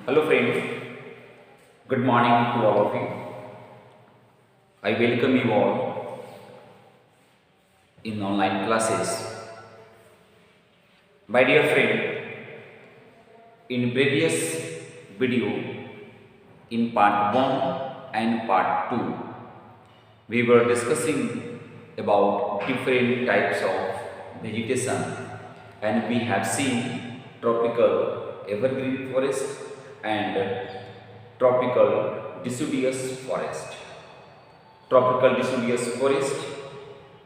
Hello friends, good morning to all of you. I welcome you all in online classes. My dear friend, in previous video in part 1 and part 2, we were discussing about different types of vegetation and we have seen tropical evergreen forest and tropical deciduous forest. Tropical deciduous forest,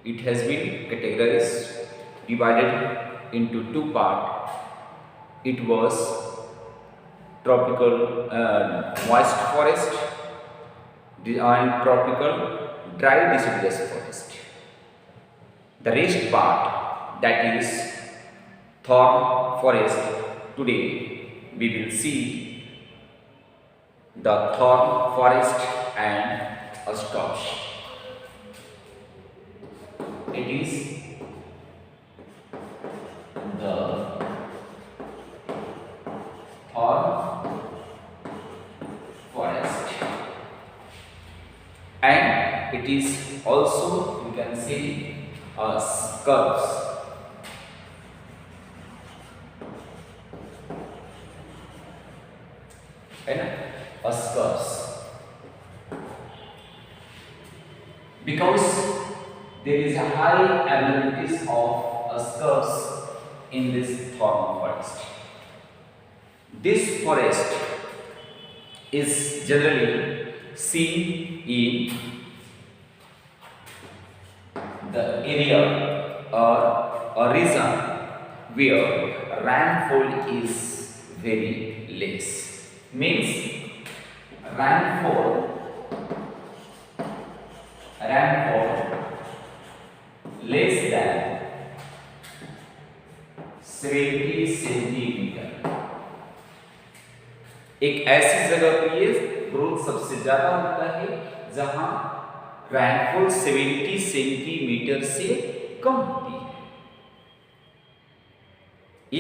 it has been categorized, divided into two parts. It was tropical moist forest and tropical dry deciduous forest. The rest part, that is thorn forest, today we will see the thorn forest and ascot. It is the thorn forest and it is also, you can say, scrubs. Scrubs. Because there is a high availability of scrubs in this thorn forest. This forest is generally seen in the area or a region where rainfall is very less. Means rainfall less than 70 centimetre. एक ऐसी जगह पे ये growth सबसे ज्यादा होता है जहां रैनफॉल 70 सेंटीमीटर से कम होती है।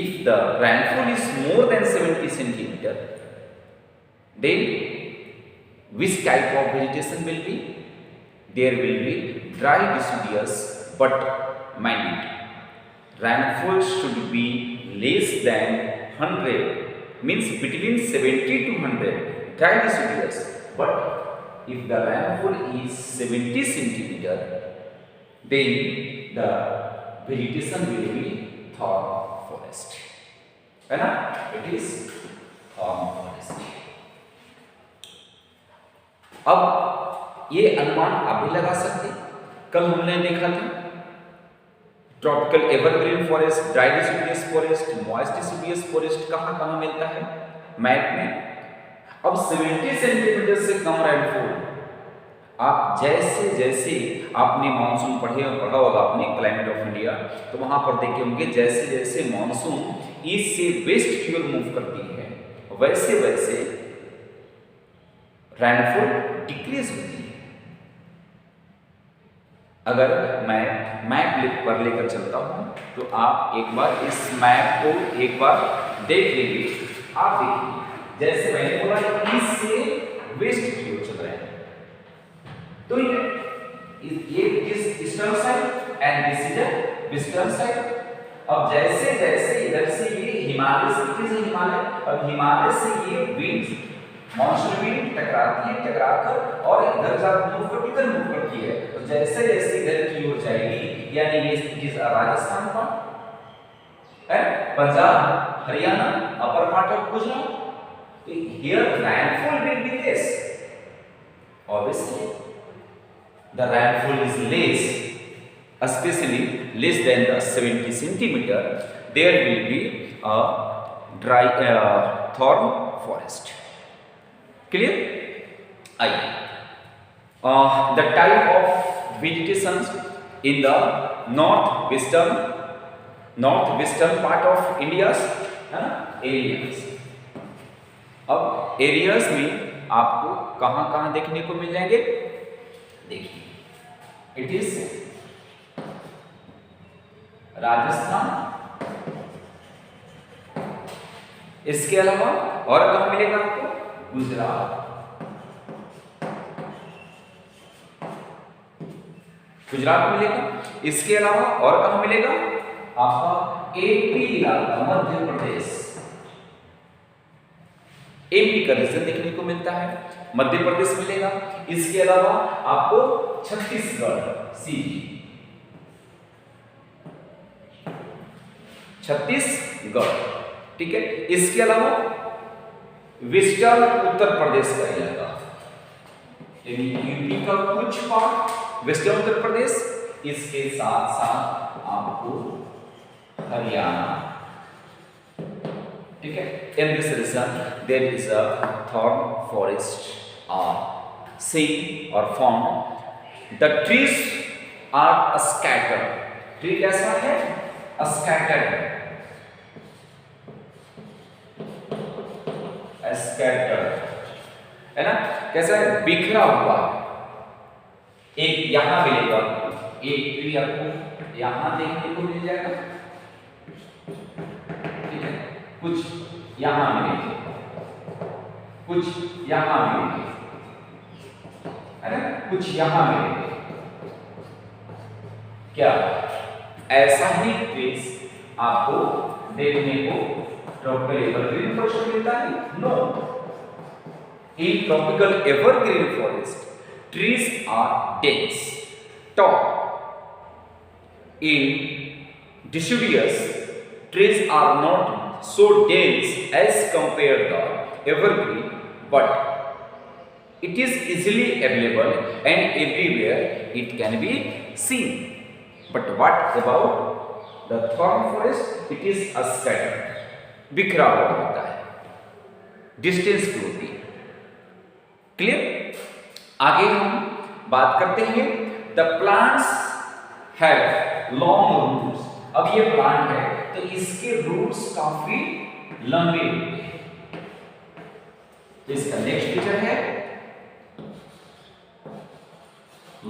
If the rainfall is more than 70 centimeter, then which type of vegetation will be? There will be dry deciduous, but mind it, rainfall should be less than 100, means between 70 to 100 dry deciduous. But if the rainfall is 70 centimeter, then the vegetation will be thorn forest, है ना? It is thorn forest. अब ये अनुमान आप भी लगा सकते। कल हमने देखा था tropical evergreen forest, dry deciduous forest, moist deciduous forest कहाँ मिलता है मैप में। अब 70 सेंटीमीटर से कम रेनफॉल, आप जैसे जैसे आपने मानसून पढ़ा होगा अपने क्लाइमेट ऑफ इंडिया, तो वहां पर देखे होंगे जैसे जैसे मानसून ईस्ट से वेस्ट की ओर मूव करती है वैसे वैसे रेनफॉल डिक्रीज होती है। अगर मैं मैप पर लेकर चलता हूं तो आप एक बार इस मैप को एक बार देख लीजिए। आप देखिए जैसे मैंने बोला ईस्ट से वेस्ट की ओर चल रहे हैं, तो ये इस eastern side and this is the western side. अब जैसे जैसे इधर से ये हिमालय अब हिमालय से ये विंड मॉनसून विंड टकराती है, टकराकर और इधर मूव करती है। तो जैसे जैसे इधर की ओर जाएगी, यानी ये किस राजस्थान का है, Punjab, Haryana, upper part of Gujarat, तो here rainfall will be less. Obviously the rainfall is less, especially less than the 70 centimeter. There will be a dry thorn forest. Clear? The type of vegetation in the northwestern part of India's areas. अब areas में आपको कहां देखने को मिल जाएंगे? देखिए, it is Rajasthan, इसके अलावा और कहां मिलेगा आपको? गुजरात, गुजरात मिलेगा। इसके अलावा और कहां मिलेगा? आपका एपी इलाका, मध्य प्रदेश, एपी का रीजन देखने को मिलता है, मध्य प्रदेश मिलेगा। इसके अलावा आपको छत्तीसगढ़, सीजी, छत्तीसगढ़, ठीक है। इसके अलावा वेस्टर्न उत्तर प्रदेश का इलाका, यानी यूपी का कुछ पार्ट, वेस्टर्न उत्तर प्रदेश, इसके साथ साथ आपको हरियाणा, ठीक है। In this region there is a thorn forest are seen or found. The trees are scattered. Tree कैसा है? Scattered, scattered, है ना? कैसा है? बिखरा हुआ। एक यहां मिलेगा, एक ट्री आपको यहां देखने को मिल जाएगा, ठीक है। कुछ यहां मिलेंगे, कुछ यहां मिलेंगे, है ना? कुछ यहां मिलेंगे। क्या ऐसा ही ट्रीज आपको देखने को ट्रॉपिकल एवरग्रीन फॉरेस्ट मिलता है? No. In tropical evergreen forest trees are dense, tall. In deciduous, trees are not so dense as compared the evergreen, but it is easily available and everywhere it can be seen. But what about the thorn forest? It is a scattered, बिखरा हुआ होता है, distance पे होती है। Clear? आगे हम बात करते हैं, the plants have long roots. अब ये प्लांट है तो इसके रूट्स काफी लंबे होते हैं। इसका नेक्स्ट फीचर है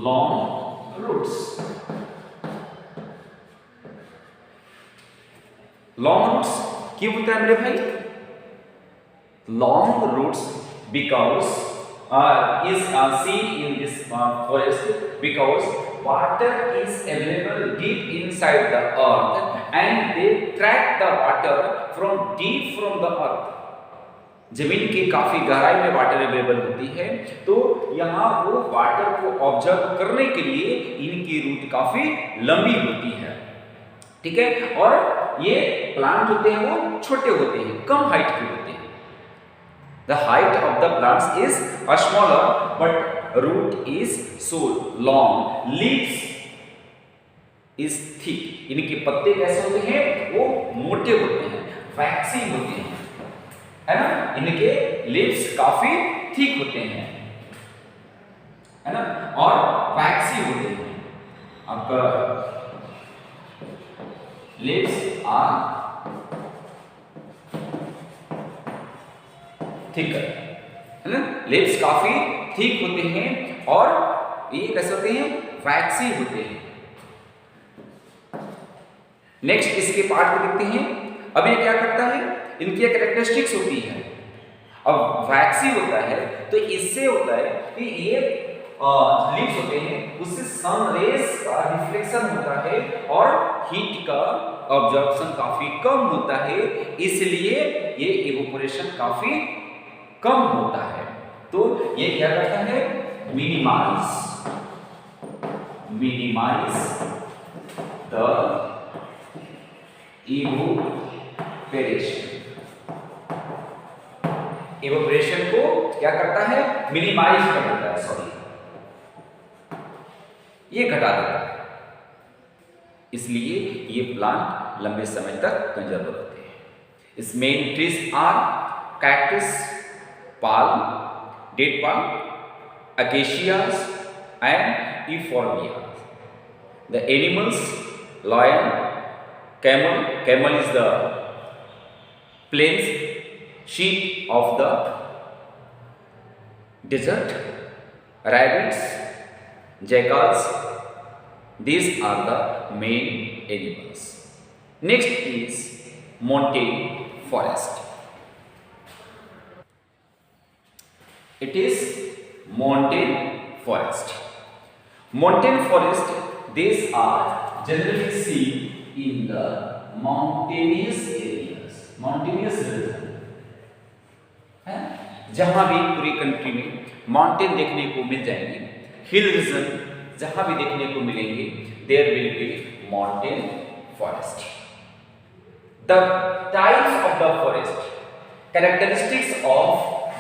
लॉन्ग रूट्स। लॉन्ग रूट्स क्यों होता है मेरे भाई? Long roots because is seen in this forest because water is available deep inside the earth and they track the water from deep from the earth. जमीन की काफी गहराई में वाटर अवेलेबल होती है, तो यहाँ वो वाटर को ऑब्जर्व करने के लिए इनकी रूट काफी लंबी होती है, ठीक है। और ये प्लांट होते हैं वो छोटे होते हैं, कम हाइट के होते हैं। The height of the plants is smaller, but root is so long. Leaves is thick. इनके पत्ते कैसे होते हैं? वो मोटे होते हैं, waxy होते हैं, है ना? इनके leaves काफी thick होते हैं, है ना? और waxy होते हैं। आपका leaves are ठीक है ना? लिप्स काफी ठीक होते हैं और ये कैसे होते हैं? वैक्सी होते हैं। नेक्स्ट इसके पार्ट को देखते हैं। अब ये क्या करता है? इनकी एक कैरेक्टरिस्टिक्स होती है। अब वैक्सी होता है तो इससे होता है कि ये लिप्स होते हैं, उससे सन रेज का रिफ्लेक्शन होता है और हीट का ऑब्जॉर्प्शन काफी कम होता है, इसलिए ये इवेपोरेशन काफी कम होता है। तो ये क्या करता है? मिनिमाइज द इवेपोरेशन को क्या करता है? मिनिमाइज कर देता है, सॉरी, ये घटा देता है। इसलिए ये प्लांट लंबे समय तक कंजर्व रहते हैं। इस मेन trees are cactus, palm, date palm, acacias and euphorbias. The animals, lion, camel is the plains sheep of the desert, rabbits, jackals, these are the main animals. Next is montane forest. It is mountain forest. Mountain forest, these are generally seen in the mountainous areas, mountainous region है, जहां भी पूरी country में mountain देखने को मिल जाएंगे, हिल reason जहां भी देखने को मिलेंगे, there will be mountain forest. The types of the forest, characteristics of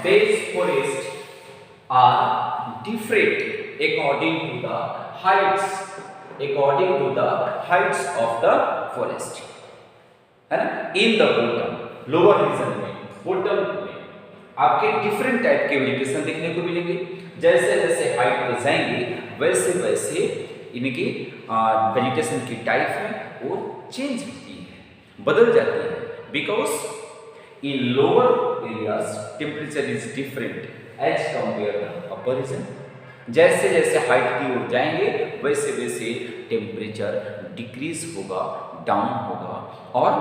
these forests are different according to the heights of the forest, है ना. In the bottom, lower region में, बॉटम में आपके डिफरेंट टाइप के vegetation देखने को मिलेंगे. जैसे जैसे हाइट पर जाएंगे वैसे वैसे इनकी वेजिटेशन की टाइप है वो चेंज होती है, बदल जाती है. Because in lower areas temperature is different as compared to upper region. जैसे जैसे हाइट की ओर जाएंगे वैसे वैसे टेम्परेचर डिक्रीज होगा, डाउन होगा, और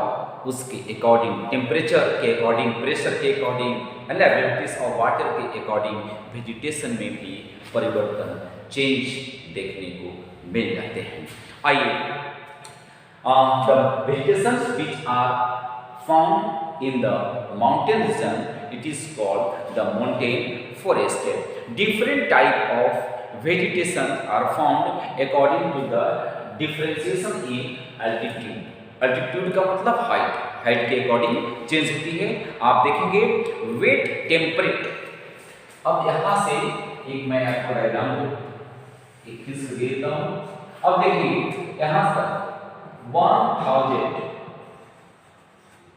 उसके अकॉर्डिंग, टेम्परेचर के अकॉर्डिंग, प्रेशर के अकॉर्डिंग, अवेलेबिलिटीज ऑफ वाटर के अकॉर्डिंग वेजिटेशन में भी परिवर्तन, चेंज देखने को मिल जाते हैं. आइए, the vegetations which are found in the mountain region, it is called the mountain forest. Different type of vegetation are found according to the differentiation in altitude. Altitude का मतलब हाइट, हाइट के according change होती है. आप देखेंगे wait temperate. अब यहाँ से एक मैं आपको डायग्राम एक खींच देता हूँ. अब देखिए यहाँ तक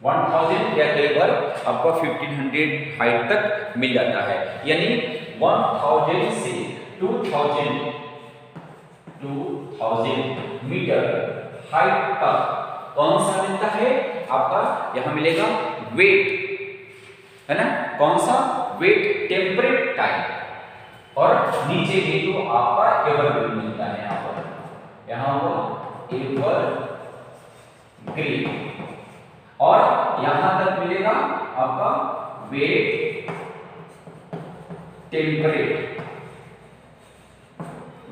1000 या कई बार आपको 1500 हाइट तक मिल जाता है. यानी 1000 से 2000 मीटर हाइट तक कौन सा मिलता है आपका, यहाँ मिलेगा वेट, है ना. कौन सा वेट, टेम्परेट टाइप. और नीचे भी तो आपका एवरग्रीन मिलता है. यहाँ वो एवरग्रीन, और यहां तक मिलेगा आपका wet temperate.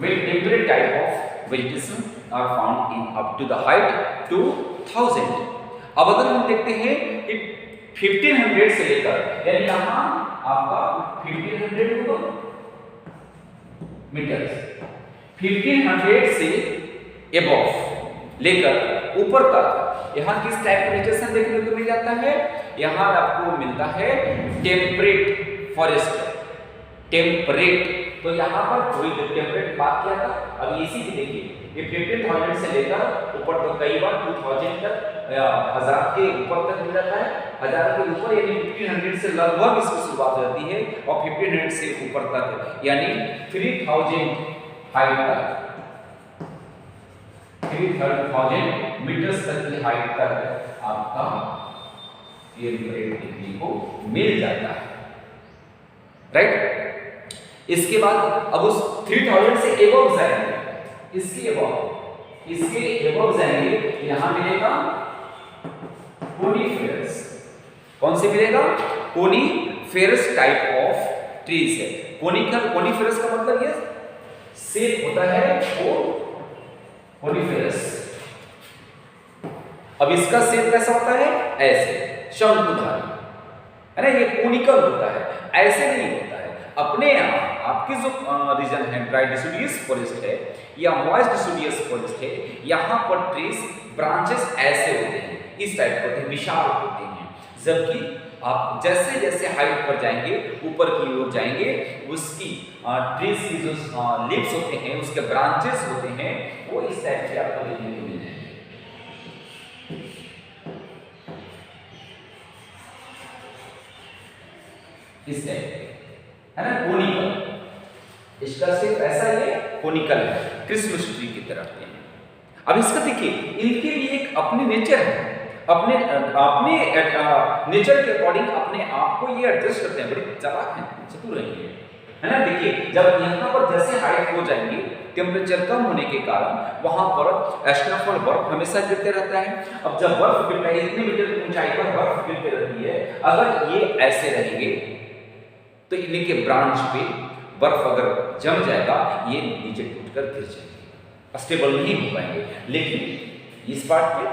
Wet temperate type of vegetation are found in up to the height 2000. अब अगर हम देखते हैं कि 1500 से लेकर, यानी यहां आपका 1500 होगा मीटर, 1500 से एबव लेकर ऊपर तक यहाँ किस टाइप का वेजिटेशन देखने को मिल जाता है. यहाँ आपको मिलता है टेम्परेट फॉरेस्ट. टेम्परेट, तो यहाँ पर कोई टेम्परेट बात किया था. अब इसी की देखिए, ये 15,000 से लेकर ऊपर तो कई बार 2000 तक, 1000 के ऊपर तक मिल जाता है. 1000 के ऊपर यानी 1500 से लगभग इसकी शुरुआत हो जाती है, और 1500 से ऊपर तक यानी 3000 हाइट तक, 3000 मीटर्स तक की हाइट तक आपका टेम्परेट देखने को मिल जाता है. राइट. इसके बाद अब उस 3000 से एबव जाएंगे, इसके एबव जाएंगे, यहां मिलेगा कोनीफेरस. कौन से मिलेगा, कोनीफेरस टाइप ऑफ ट्रीज है. कोनीफेरस का मतलब ये शेप होता है वो कोनीफेरस. अब इसका शेप कैसा होता है, ऐसे शंकुधारी, है ना. ये कोनिकल होता है, ऐसे नहीं होता है. अपने आपके जो रीजन है ड्राई डिसिडियस फॉरेस्ट है या मॉइस्ट डिसिडियस फॉरेस्ट है, यहाँ पर ट्रीज ब्रांचेस ऐसे होते हैं, इस टाइप के होते हैं, विशाल होते हैं. जबकि आप जैसे जैसे हाइट पर जाएंगे, ऊपर की ओर जाएंगे, उसकी ट्रीज की जो लीव्स होते हैं, उसके ब्रांचेस होते हैं, वो इस टाइप से आपको देखने को मिल जाएंगे. इस टाइप है ना, कोनिकल. इसका सिर्फ ऐसा ही है, कोनिकल है, क्रिसमस ट्री की तरह है. अब इसका देखिए, इनके लिए एक अपनी नेचर है, अपने नेचर के अकॉर्डिंग अपने आप को ये एडजस्ट करते हैं. बड़े चालाक हैं, चतुर हैं, है ना. देखिए, जब यहाँ पर जैसे हाइट हो जाएंगे, टेम्परेचर कम होने के कारण वहां पर स्नोफॉल, बर्फ हमेशा गिरते रहता है. अब जब बर्फ गिरता है, इतने मीटर की ऊंचाई पर बर्फ गिरते रहती है, अगर ये ऐसे रहेंगे तो इनके ब्रांच पे बर्फ अगर जम जाएगा ये नीचे टूटकर गिर जाएंगे, स्टेबल नहीं हो पाएंगे। लेकिन इस पार्ट पे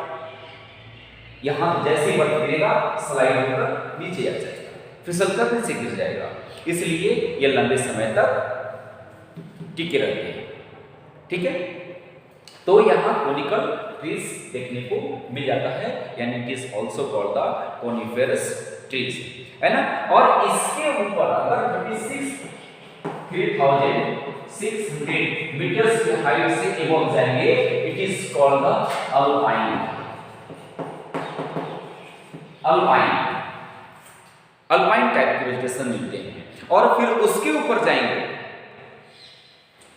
यहां जैसे बर्फ गिरेगा स्लाइड होकर नीचे आ जाएगा, फिसलकर नीचे गिर जाएगा, इसलिए ये लंबे समय तक टिके रहते हैं। ठीक है, तो यहाँ कोनिकल ट्रीज देखने को मिल जाता है, यानी it is also called the coniferous trees, है ना। और इसके ऊपर अगर 3600 मीटर्स की हाइट से एबव जाएंगे, it is called the alpine. Alpine type के वेजिटेशन मिलते हैं। और फिर उसके ऊपर जाएंगे,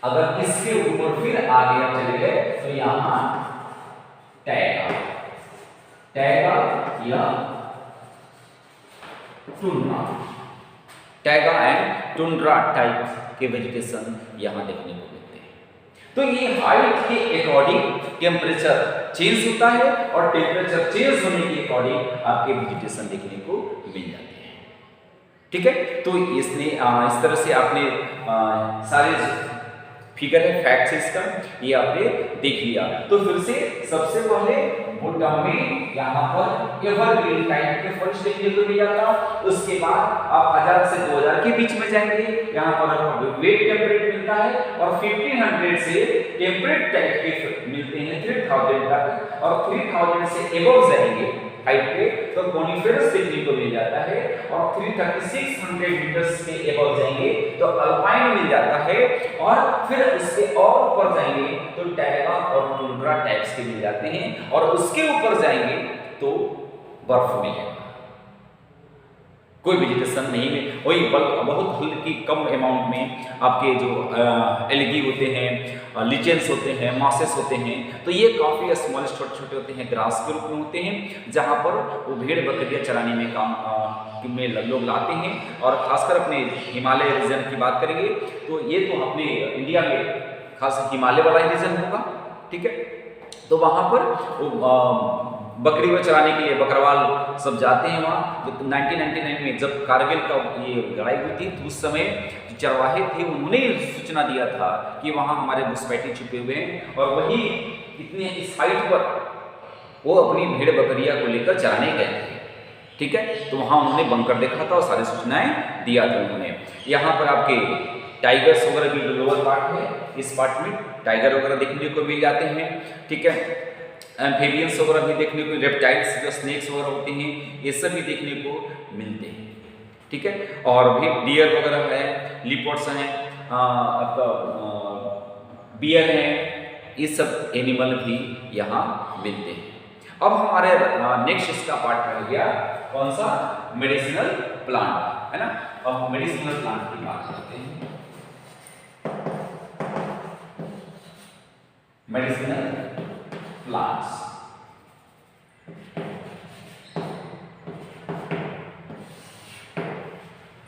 अगर इसके ऊपर फिर आगे आप चले गए तो यहां टैगा या tundra, taiga and tundra type के वेजिटेशन यहां देखने को मिलते हैं। तो ये हाइट के अकॉर्डिंग टेम्परेचर चेंज होता है और टेम्परेचर चेंज होने के अकॉर्डिंग आपके वेजिटेशन देखने को मिल जाते हैं। ठीक है, तो इसने इस तरह से आपने सारे फिगर है, फैक्ट्स इसका ये आपने देख लिया। तो फिर से सबसे पहले बॉटम में यहाँ पर एवरग्रीन टाइप के फॉरेस्ट देखने को मिल जाता। उसके बाद आप 1000 से 2000 के बीच में जाएंगे, यहाँ पर वेट टेम्परेट मिलता है, और 1500 से टेम्परेट टाइप के मिलते हैं 3000 तक, और 3000 से एबव जाएंगे हाइट पे तो कोनिफेरस देखने को मिल जाता है, और 3600 मीटर्स के एबव जाएंगे तो अल्पाइन मिल जाता है, और फिर उसके और ऊपर जाएंगे तो टैगा और टुंड्रा टाइप्स के मिल जाते हैं, और उसके ऊपर जाएंगे तो बर्फ मिलेगा, कोई वेजिटेशन नहीं में, वही बहुत हल्की कम अमाउंट में आपके जो एल्गी होते हैं, लिचेंस होते हैं, मॉसेस होते हैं, तो ये काफ़ी स्मॉल छोटे छोटे होते हैं, ग्रास के रूप में होते हैं, जहाँ पर वो भेड़ बकरियाँ चराने में काम में लोग लाते हैं। और खासकर अपने हिमालय रीजन की बात करेंगे तो ये तो अपने इंडिया में खास हिमालय वाला ही रीजन होगा। ठीक है, तो वहाँ पर वो बकरी को चराने के लिए बकरवाल सब जाते हैं वहाँ। जो 1999 में जब कारगिल का ये लड़ाई हुई थी तो उस समय जो चरवाहे थे उन्होंने सूचना दिया था कि वहाँ हमारे घुसपैठी छुपे हुए हैं, और वही इतने इस हाइट पर वो अपनी भेड़ बकरिया को लेकर चराने गए थे। ठीक है, तो वहाँ उन्होंने बंकर देखा था और सारी सूचनाएं दिया था उन्होंने। यहाँ पर आपके टाइगर्स वगैरह की जो लोअर पार्ट है, इस पार्ट में टाइगर वगैरह देखने को मिल जाते हैं। ठीक है, एम्फीबियंस वगैरह भी देखने को, रेप्टाइल्स जो स्नेक्स वगैरह होते हैं, ये सब भी देखने को मिलते हैं। ठीक है, और भी डियर वगैरह है, लिपर्ड्स हैं, आपका बियर है, ये सब एनिमल भी यहाँ मिलते हैं। अब हमारे नेक्स्ट इसका पार्ट रह गया कौन सा, मेडिसिनल प्लांट, है ना। अब मेडिसिनल प्लांट की बात करते हैं। मेडिसिनल प्लांट्स,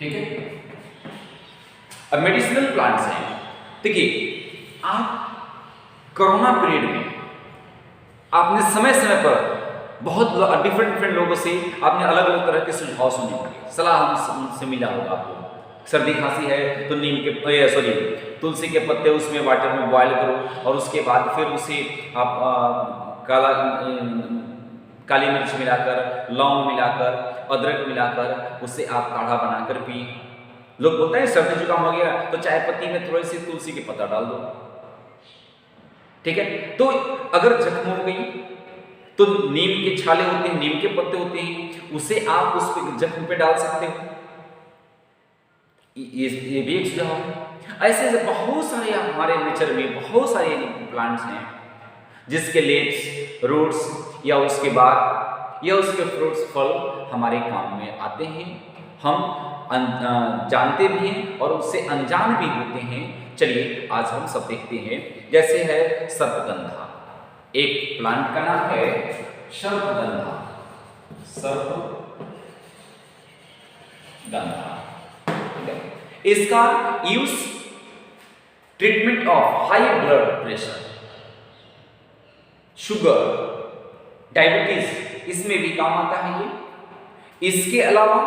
ठीक है। अब मेडिसिनल प्लांट्स हैं, देखिए आप कोरोना पीरियड में आपने समय समय पर बहुत डिफरेंट लोगों से आपने अलग अलग तरह के सुझाव सुने होंगे, सलाह उनसे मिला होगा आपको। सर्दी खांसी है तो नीम के तुलसी के पत्ते उसमें वाटर में बॉयल करो, और उसके बाद फिर उसे आप काली मिर्च मिलाकर, लौंग मिलाकर, अदरक मिलाकर उससे आप काढ़ा बनाकर पिए। लोग बोलते हैं सर्दी जुकाम हो गया तो चाय पत्ती में थोड़ी सी तुलसी के पत्ता डाल दो। ठीक है, तो अगर जख्म हो गई तो नीम के छाले होते हैं, नीम के पत्ते होते हैं, उसे आप उस जख्म पे डाल सकते हो। ये भी एक सुझाव है। ऐसे बहुत सारे हमारे नेचर में बहुत सारे प्लांट्स हैं जिसके लीव्स, रूट्स या उसके बाद या उसके फ्रूट्स, फल हमारे काम में आते हैं। हम जानते भी हैं और उससे अनजान भी होते हैं। चलिए आज हम सब देखते हैं। जैसे है सर्पगंधा, एक प्लांट का नाम है सर्पगंधा, सर्पगंधा। इसका use treatment of high blood pressure, sugar, diabetes, इसमें भी काम आता है ये। इसके अलावा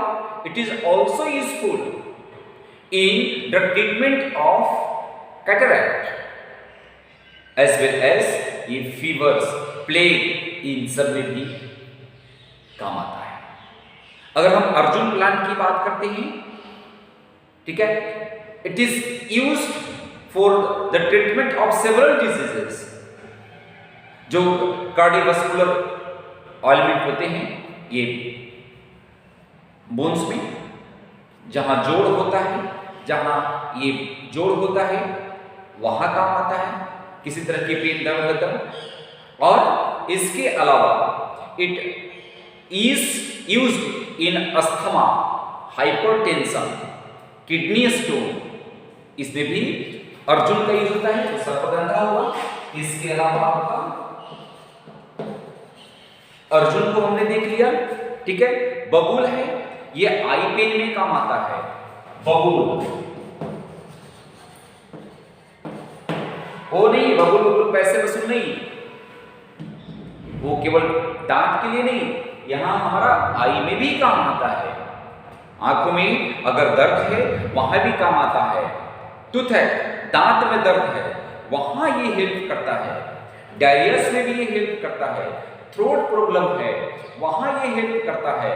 it is also useful in the treatment of cataract as well as in fevers, plague, इन सब में भी काम आता है। अगर हम अर्जुन प्लांट की बात करते हैं, ठीक है, it is used for the treatment of several diseases. जो कार्डियोवास्कुलर ऑइलमेंट होते हैं, ये बोन्स में जहां जोड़ होता है, जहां ये जोड़ होता है वहां काम आता है, किसी तरह के पेट दर्द खत्म। और इसके अलावा it is used in asthma, hypertension, kidney stone, इसमें भी अर्जुन का यूज होता है, तो सर्पदंता हुआ। इसके अलावा आपका अर्जुन को हमने देख लिया, ठीक है। बबूल है, ये आई पेन में काम आता है। बबूल वो नहीं, बबूल पैसे वसूल नहीं, वो केवल दांत के लिए नहीं, यहां हमारा आई में भी काम आता है। आंखों में अगर दर्द है वहां भी काम आता है। टूथ है, दांत में दर्द है, वहां ये हेल्प करता है। डायरिया में भी ये हेल्प करता है। थ्रोट प्रॉब्लम है, वहां ये हेल्प करता है।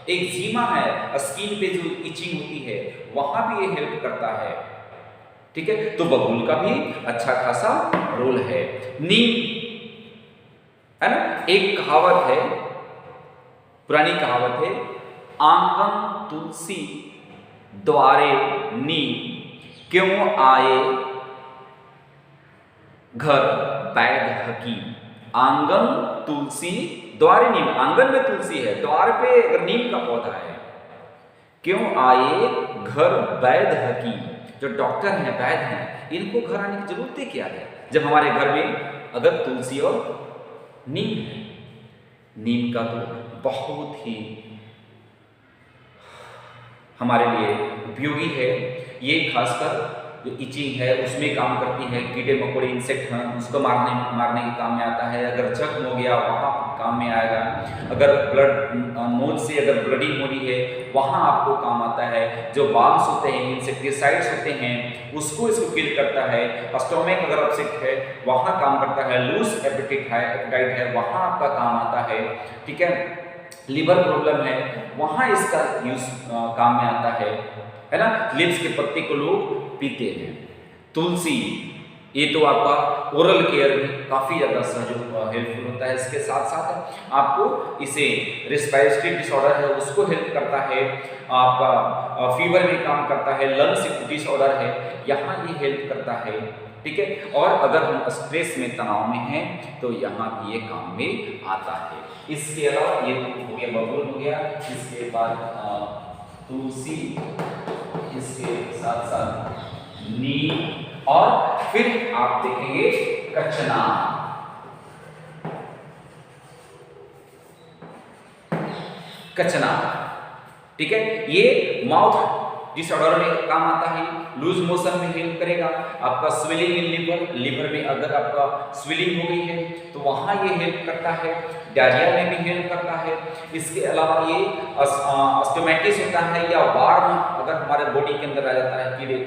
एक्जिमा है, स्किन पे जो इचिंग होती है, वहां भी ये हेल्प करता है, ठीक है। तो बबूल का भी अच्छा खासा रोल है। नीम है ना, एक कहावत है, पुरानी कहावत है, आंगन तुलसी द्वारे नीम, क्यों आए घर वैद्य हकीम। आंगन तुलसी द्वारे नीम, आंगन में तुलसी है, द्वार पे अगर नीम का पौधा है, क्यों आए घर वैद्य हकीम। जो डॉक्टर हैं, वैद्य हैं, इनको घर आने की जरूरत क्या है, जब हमारे घर में अगर तुलसी और नीम है। नीम का तो बहुत ही हमारे लिए उपयोगी है। ये खासकर जो इचिंग है उसमें काम करती है। कीड़े मकोड़े इंसेक्ट हैं उसको मारने के काम में आता है। अगर जख्म हो गया वहाँ काम में आएगा। अगर ब्लड नोज से अगर ब्लडिंग हो रही है वहाँ आपको काम आता है। जो बाम्स होते हैं, इंसेक्टिसाइड्स होते हैं, उसको इसको किल करता है। स्टोमक अगर अपसेट है वहाँ काम करता है। लूज एपेटाइट है वहाँ आपका काम आता है, ठीक है। लिवर प्रॉब्लम है वहाँ इसका यूज काम में आता है ना। लिप्स के पत्ते को लोग पीते हैं। तुलसी, ये तो आपका ओरल केयर में काफ़ी ज़्यादा सहयोग हेल्पफुल होता है। इसके साथ साथ आपको इसे रेस्पिरेटरी डिसऑर्डर है उसको हेल्प करता है। आपका फीवर में काम करता है। लंग्स डिसऑर्डर है यहाँ ये हेल्प करता है, ठीक है। और अगर हम स्ट्रेस में, तनाव में हैं तो यहाँ भी ये काम में आता है। इसके अलावा ये हो गया बबूल हो गया, इसके बाद तुलसी, इसके साथ साथ नीम, और फिर आप देखेंगे कचनार। कचनार, ठीक है, ये माउथ डिसऑर्डर में काम आता है। लूज मोशन में हेल्प करेगा। आपका स्वेलिंग इन लिवर में अगर आपका स्वेलिंग हो गई है तो वहाँ ये हेल्प करता है। डायरिया में भी हेल्प करता है। इसके अलावा ये स्टोमेटिस होता है या वार्म अगर हमारे बॉडी के अंदर आ जाता है, कीड़े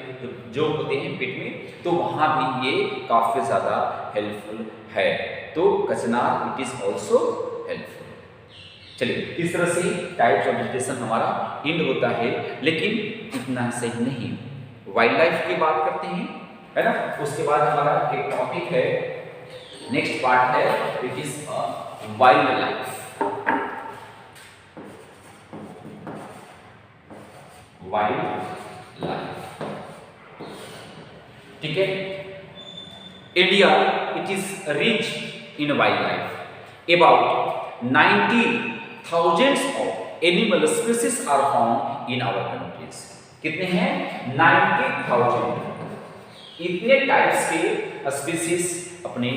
जो होते हैं पेट में, तो वहाँ भी ये काफ़ी ज़्यादा हेल्पफुल है। तो कचनार इट इज़ ऑल्सो हेल्पफुल। चलिए, इस तरह से टाइप्स ऑफ वेजिटेशन हमारा एंड होता है। लेकिन इतना सही नहीं, वाइल्ड लाइफ की बात करते हैं, है ना। उसके बाद हमारा एक टॉपिक है, नेक्स्ट पार्ट है, it is wild life. Wild life, ठीक है। India it is rich in wild life. About 90,000 of animal species are found in our countries. कितने हैं? 90,000। इतने टाइप्स के स्पीसीज अपने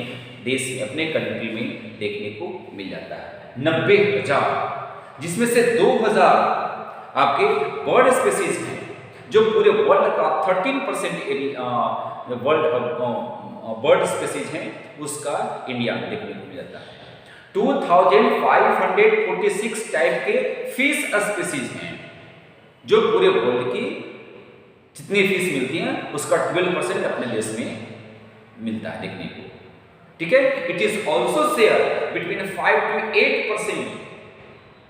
देश में, अपने कंट्री में देखने को मिल जाता है। 90,000, जिसमें से 2,000 आपके बर्ड स्पीसीज हैं, जो पूरे वर्ल्ड का 13% वर्ल्ड बर्ड स्पीसीज हैं, उसका इंडिया में देखने को मिल जाता है। 2546 टाइप के फिश स्पीसीज हैं, जो पूरे वर्ल्ड की जितनी फीस मिलती है उसका 12% अपने देश में मिलता है देखने को, ठीक है। It is also share between 5 to 8%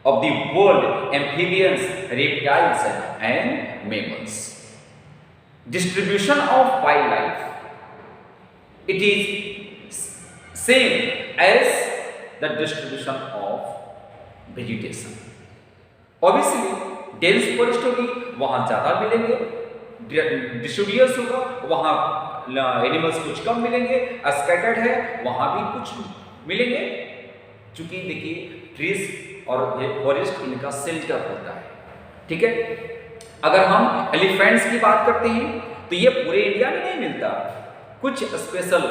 of the world amphibians, reptiles and mammals. Distribution of wild life, it is same as the distribution of vegetation. Obviously dense forest होगी वहां ज्यादा मिलेंगे, डिस्ट्रीब्यूस होगा वहां एनिमल्स कुछ कम मिलेंगे, स्कैटर्ड है वहां भी कुछ मिलेंगे। चूंकि देखिए ट्रीज और फॉरेस्ट इनका सेल्टर होता है, ठीक है। अगर हम एलिफेंट्स की बात करते हैं तो ये पूरे इंडिया में नहीं मिलता, कुछ स्पेशल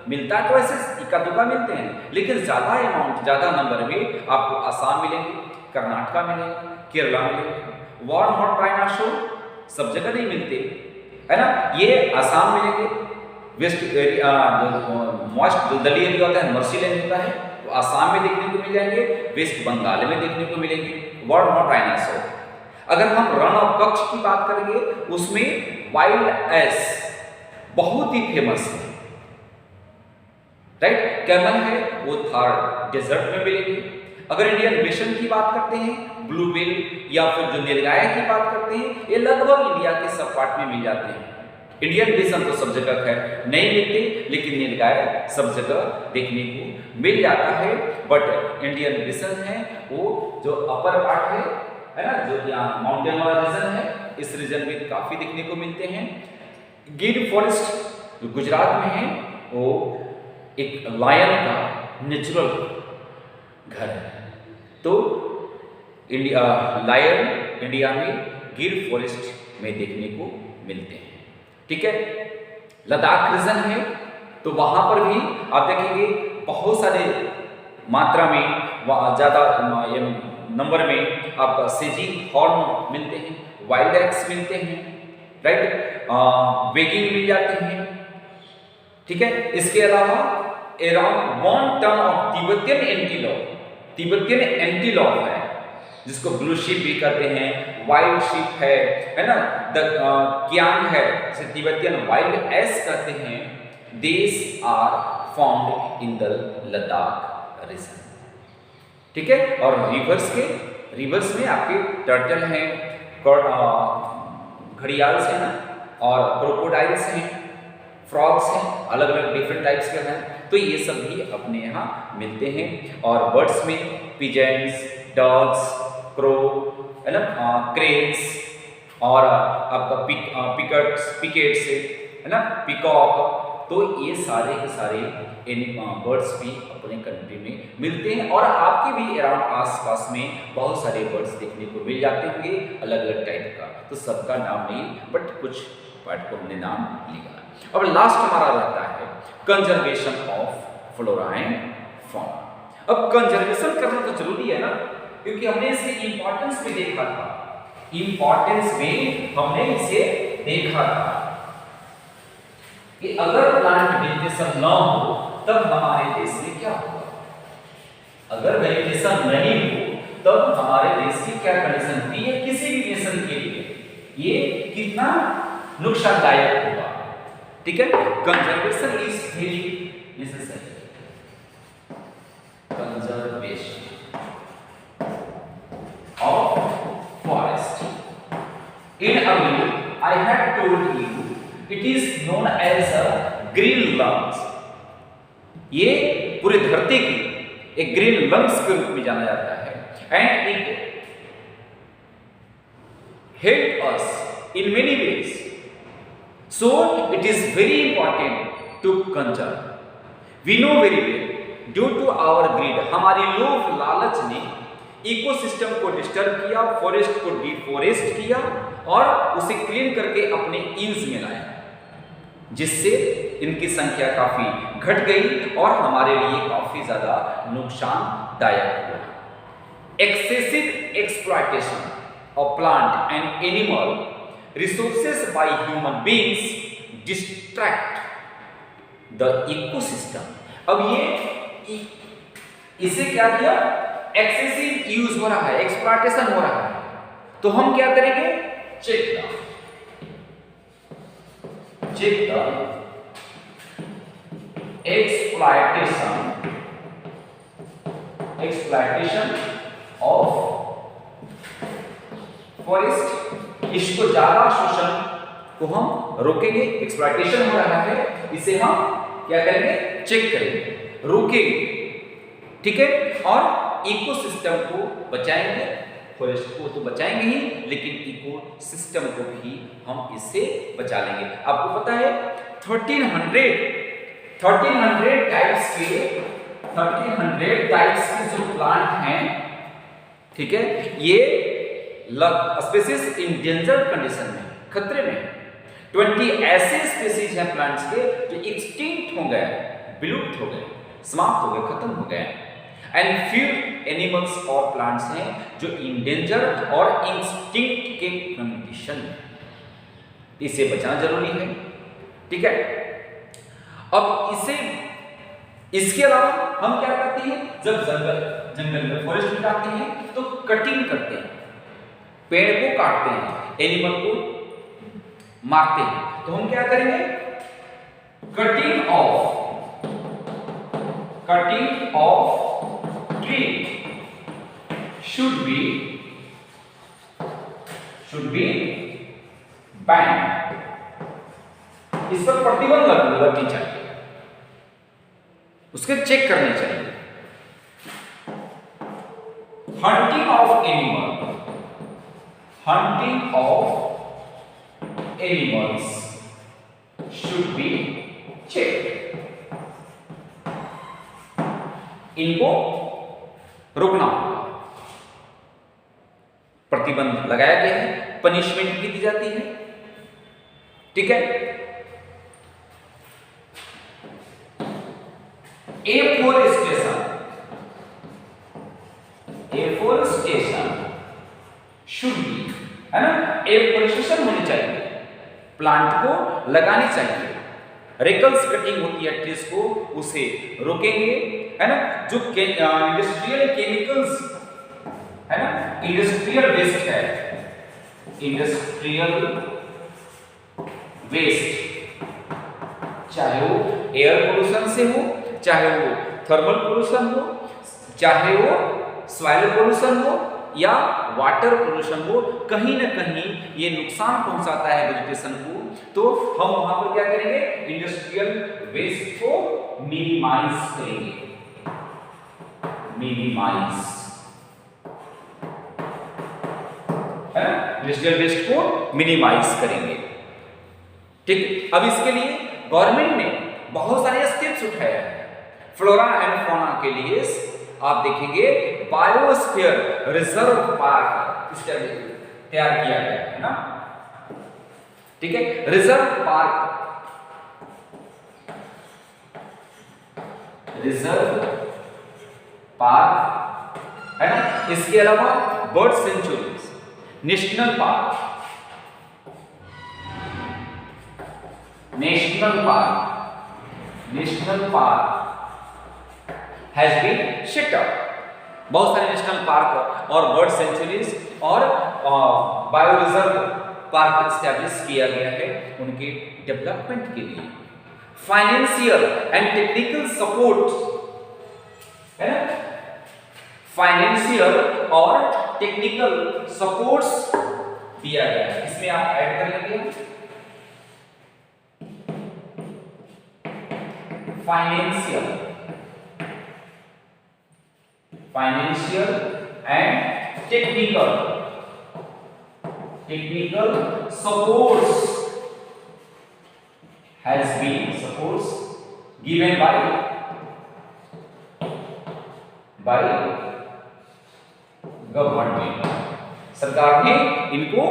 मिलता है, तो ऐसे इक्का दुक्का मिलते हैं, लेकिन ज्यादा अमाउंट ज्यादा नंबर में आपको आसाम मिलेंगे, कर्नाटका मिलेंगे, केरला मिलेंगे। वार्म हॉट डायनासोर सब जगह नहीं मिलते, है ना। ये आसाम मिलेंगे, वेस्ट मॉइस्ट दलदली एरिया होता है, मर्सीलैंड होता है, तो आसाम में देखने को मिल जाएंगे, वेस्ट बंगाल में देखने को मिलेंगे वार्म हॉट डायनासोर। अगर हम रण ऑफ कच्छ की बात करेंगे उसमें वाइल्ड एस बहुत ही फेमस है, राइट। कैमल है वो थार डेजर्ट में मिलेंगे। अगर इंडियन बेसन की बात करते हैं, ब्लू बिल या फिर जो नीलगाय की बात करते हैं, ये लगभग इंडिया के सब पार्ट में मिल जाते हैं। इंडियन बेसन तो सब जगह खैर नहीं मिलते, लेकिन नीलगाय सब जगह देखने को मिल जाता है। बट इंडियन बेसन है वो जो अपर पार्ट है ना, जो यहाँ माउंटेन वाला रीजन है, इस रीजन में काफी देखने को मिलते हैं। गिर फॉरेस्ट जो गुजरात में है वो एक लायन का नेचुरल घर है, तो इंडिया लायन इंडिया में गिर फॉरेस्ट में देखने को मिलते हैं, ठीक है। लद्दाख रीजन है तो वहां पर भी आप देखेंगे बहुत सारे मात्रा में ज्यादा नंबर में आपका सेजी हॉर्न मिलते हैं, वाइल्ड एक्स मिलते हैं, राइट, वेगिंग मिल जाते हैं, ठीक है। इसके अलावा around 1 ton of Tibetan antelope है, जिसको ब्लू शीप भी कहते हैं, वाइल्ड शीप है ना, कियांग है, जिसे तिब्बतियन वाइल्ड एस कहते हैं। These are found in the Ladakh region, ठीक है। और रिवर्स में आपके टर्टल हैं, घड़ियाल्स हैं ना, और क्रोकोडाइल्स हैं, फ्रॉग्स हैं, अलग अलग डिफरेंट टाइप्स के हैं, तो ये सब भी अपने यहाँ मिलते हैं। और बर्ड्स में पिजेंट्स, डॉग्स, क्रो, है ना, क्रेन्स, और आपका पिकेट्स है ना, पिकॉक, तो ये सारे के सारे बर्ड्स भी अपने कंट्री में मिलते हैं। और आपके भी अराउंड आसपास में बहुत सारे बर्ड्स देखने को मिल जाते होंगे अलग अलग टाइप का, तो सबका नाम नहीं, बट कुछ पार्ट को हमने नाम लिया। अब लास्ट हमारा रहता है कंजर्वेशन ऑफ फ्लोरा एंड फॉना। अब कंजर्वेशन करना तो जरूरी है ना, क्योंकि हमने इसके इंपॉर्टेंस में देखा था, कि अगर प्लांट वेजिटेशन ना हो तब हमारे देश में क्या होगा, अगर वेजिटेशन नहीं हो तब हमारे देश की क्या कंडीशन होती है, किसी भी नेशन के लिए ये कितना नुकसानदायक होगा, ठीक है। Conservation is very necessary, conservation of forest. In early I had told you it is known as a green lungs, ये पूरी धरती की एक ग्रीन लंग्स के रूप में जाना जाता है। And it help us in many ways, so it is very important to conserve. We know very well due to our greed, हमारी लोभ लालच ने इकोसिस्टम को डिस्टर्ब किया, फॉरेस्ट को डिफॉरेस्ट किया और उसे क्लीन करके अपने यूज में लाया, जिससे इनकी संख्या काफी घट गई और हमारे लिए काफी ज्यादा नुकसानदायक हुआ। Excessive exploitation of plant and animal resources by human beings distract the ecosystem। अब ये इसे क्या किया, एक्सेसिव यूज हो रहा है, एक्सप्लॉयटेशन हो रहा है, तो हम क्या करेंगे, check check the exploitation of forest. इसको ज्यादा शोषण को हम रोकेंगे, एक्सप्लॉइटेशन हो रहा है, इसे हम क्या करेंगे, चेक करेंगे, रोकेंगे, ठीक है, और इकोसिस्टम को बचाएंगे। फॉरेस्ट को तो बचाएंगे ही, लेकिन इकोसिस्टम को भी हम इससे बचा लेंगे। आपको पता है 1300 टाइप्स के जो प्लांट हैं, ठीक है, ये स्पीसीज इन डेंजर कंडीशन में, खतरे में। 20 ऐसे स्पीसीज हैं प्लांट्स के जो एक्सटिंक्ट हो गए, विलुप्त हो गए, समाप्त हो गए, खत्म हो गए। एंड फ्यू एनिमल्स और प्लांट्स हैं जो इंडेंजर और एक्सटिंक्ट के कंडीशन में, इसे बचाना जरूरी है, ठीक है। अब इसके अलावा हम क्या करते हैं, जब जंगल में फॉरेस्ट काटते हैं तो कटिंग करते हैं, पेड़ को काटते हैं, एनिमल को मारते हैं, तो हम क्या करेंगे, cutting of tree should be banned। इस पर प्रतिबंध लगनी चाहिए, उसके चेक करने चाहिए। Hunting of animals should be check. इनको रोकना होगा, प्रतिबंध लगाया गया है, पनिशमेंट भी दी जाती है, ठीक है। एफोरेस्टेशन शुड बी, है ना, एफोरेस्टेशन होनी चाहिए, प्लांट को लगानी चाहिए। रेकल्स कटिंग होती है ट्रीज को, उसे रोकेंगे, है ना। जो इंडस्ट्रियल केमिकल्स है ना, इंडस्ट्रियल वेस्ट है, इंडस्ट्रियल वेस्ट, चाहे वो एयर पोल्यूशन से हो, चाहे वो थर्मल पोल्यूशन हो, चाहे वो सॉइल पोल्यूशन हो या वाटर पोल्यूशन हो, कहीं ना कहीं ये नुकसान पहुंचाता है वेजिटेशन को। तो हम वहां पर क्या करेंगे, इंडस्ट्रियल वेस्ट को मिनिमाइज करेंगे, है ना, इंडस्ट्रियल वेस्ट को मिनिमाइज करेंगे, ठीक। अब इसके लिए गवर्नमेंट ने बहुत सारे स्टेप्स उठाए हैं। फ्लोरा एंड फौना के लिए आप देखेंगे बायोस्फीयर रिजर्व पार्क तैयार किया गया है ना, ठीक है, रिजर्व पार्क है ना। इसके अलावा bird sanctuaries, national park has been set up। बहुत सारे नेशनल पार्क और बर्ड सेंचुरीज और बायो रिजर्व पार्क एस्टैब्लिश किया गया है उनके डेवलपमेंट के लिए। फाइनेंशियल एंड टेक्निकल सपोर्ट, है ना, फाइनेंशियल और टेक्निकल सपोर्ट्स दिया गया है। इसमें आप ऐड कर लेंगे financial and technical supports has been given by government. सरकार ने इनको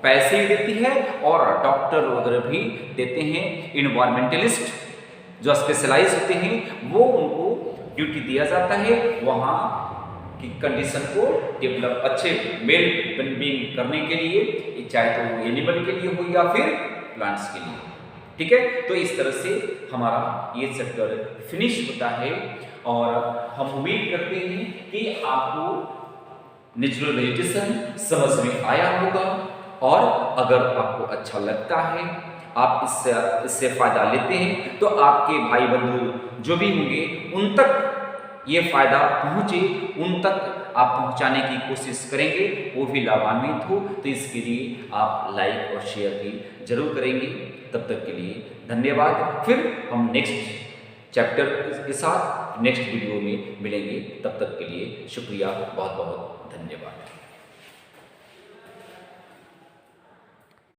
पैसे देती है और डॉक्टर वगैरह भी देते हैं। इन्वायरमेंटलिस्ट जो स्पेशलाइज होते हैं वो उनको ड्यूटी दिया जाता है वहाँ की कंडीशन को डेवलप अच्छे वेल बीइंग करने के लिए, चाहे तो एनिमल के लिए हो या फिर प्लांट्स के लिए, ठीक है। तो इस तरह से हमारा ये चैप्टर फिनिश होता है और हम उम्मीद करते हैं कि आपको नेचुरल वेजिटेशन समझ में आया होगा। और अगर आपको अच्छा लगता है, आप इससे फ़ायदा लेते हैं तो आपके भाई बंधु जो भी होंगे उन तक ये फ़ायदा पहुँचे, उन तक आप पहुँचाने की कोशिश करेंगे, वो भी लाभान्वित हो। तो इसके लिए आप लाइक और शेयर भी जरूर करेंगे। तब तक के लिए धन्यवाद। फिर हम नेक्स्ट चैप्टर के साथ नेक्स्ट वीडियो में मिलेंगे। तब तक के लिए शुक्रिया, बहुत बहुत धन्यवाद।